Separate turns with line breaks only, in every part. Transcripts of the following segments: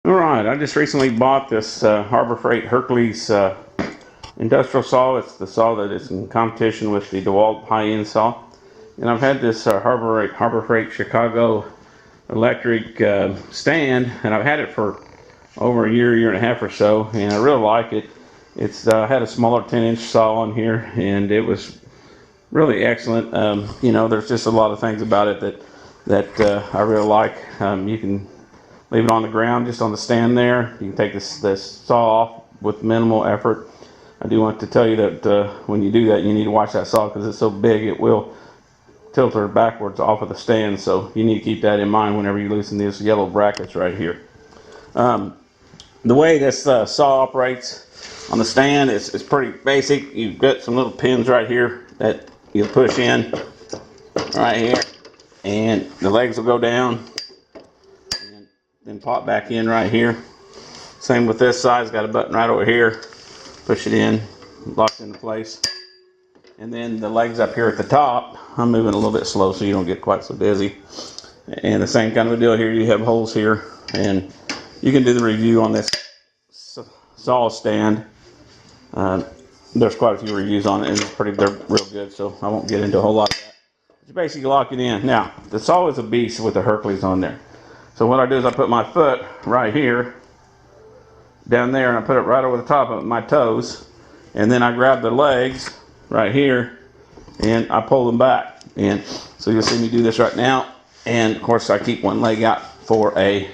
Alright, I just recently bought this Harbor Freight Hercules industrial saw. It's the saw that is in competition with the DeWalt high-end saw. And I've had this Harbor Freight Chicago electric stand, and I've had it for over a year and a half or so, and I really like it. It's had a smaller 10-inch saw on here, and it was really excellent. You know, there's just a lot of things about it that I really like. You can leave it on the ground, just on the stand there. You can take this saw off with minimal effort. I do want to tell you that when you do that, you need to watch that saw because it's so big it will tilt her backwards off of the stand. So you need to keep that in mind whenever you loosen these yellow brackets right here. The way this saw operates on the stand is pretty basic. You've got some little pins right here that you push in right here, and the legs will go down and then pop back in right here. Same with this side. It's got a button right over here. Push it in, locked into place. And then the legs up here at the top, I'm moving a little bit slow so you don't get quite so dizzy. And the same kind of a deal here. You have holes here, and you can do the review on this saw stand. There's quite a few reviews on it, and they're real good, so I won't get into a whole lot of that. But you basically lock it in. Now, the saw is a beast with the Hercules on there. So what I do is I put my foot right here, down there, and I put it right over the top of my toes, and then I grab the legs right here, and I pull them back. And so you'll see me do this right now. And of course, I keep one leg out for a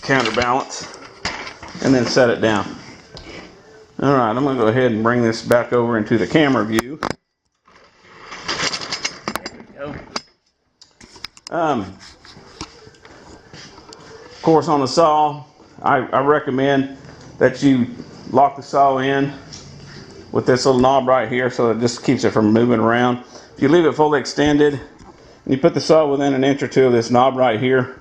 counterbalance, and then set it down. All right, I'm going to go ahead and bring this back over into the camera view. There we go. Of course, on the saw, I recommend that you lock the saw in with this little knob right here, so it just keeps it from moving around. If you leave it fully extended and you put the saw within an inch or two of this knob right here,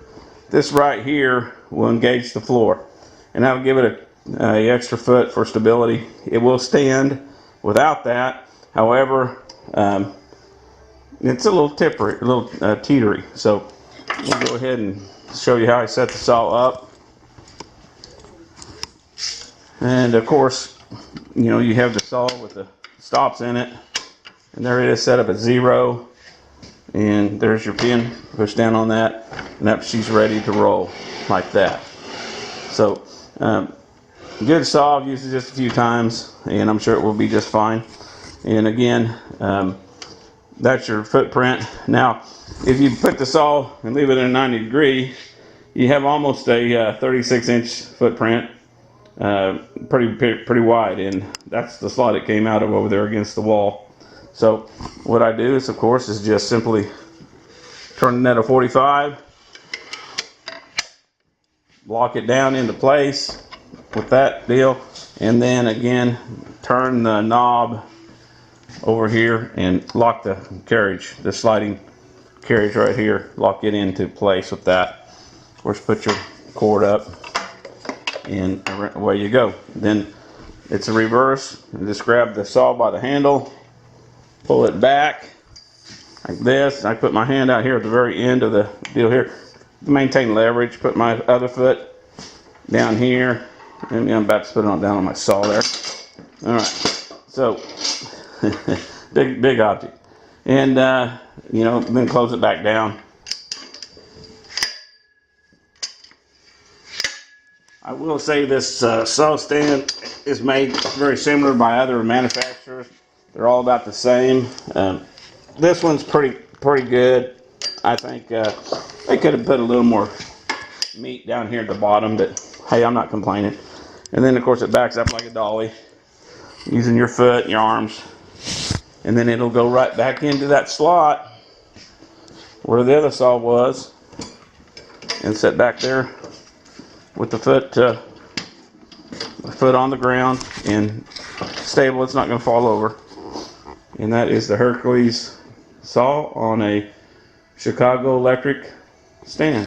this right here will engage the floor, and that'll give it a extra foot for stability. It will stand without that. However, it's a little tippery, a little teetery. So we'll go ahead and show you how I set the saw up. And of course, you know, you have the saw with the stops in it, and there it is set up at 0. And there's your pin. Push down on that, and she's ready to roll like that. So good saw. I've used it just a few times, and I'm sure it will be just fine. And again, that's your footprint. Now, if you put the saw and leave it at a 90 degree, you have almost a 36-inch footprint, pretty wide, and that's the slot it came out of over there against the wall. So what I do is, of course, is just simply turn it at a 45, lock it down into place with that deal, and then again turn the knob over here and lock the carriage, the sliding carriage right here, lock it into place with that. Of course, put your cord up, and away you go. Then it's a reverse. You just grab the saw by the handle, pull it back like this. I put my hand out here at the very end of the deal here to maintain leverage. Put my other foot down here, and I'm about to put it down on my saw there. All right, so big object, and you know, then close it back down. I will say this saw stand is made very similar by other manufacturers. They're all about the same. This one's pretty good. I think they could have put a little more meat down here at the bottom, but hey, I'm not complaining. And then of course it backs up like a dolly, using your foot and your arms, and then it'll go right back into that slot where the other saw was, and sit back there with the foot on the ground and stable. It's not going to fall over. And that is the Hercules saw on a Chicago electric stand.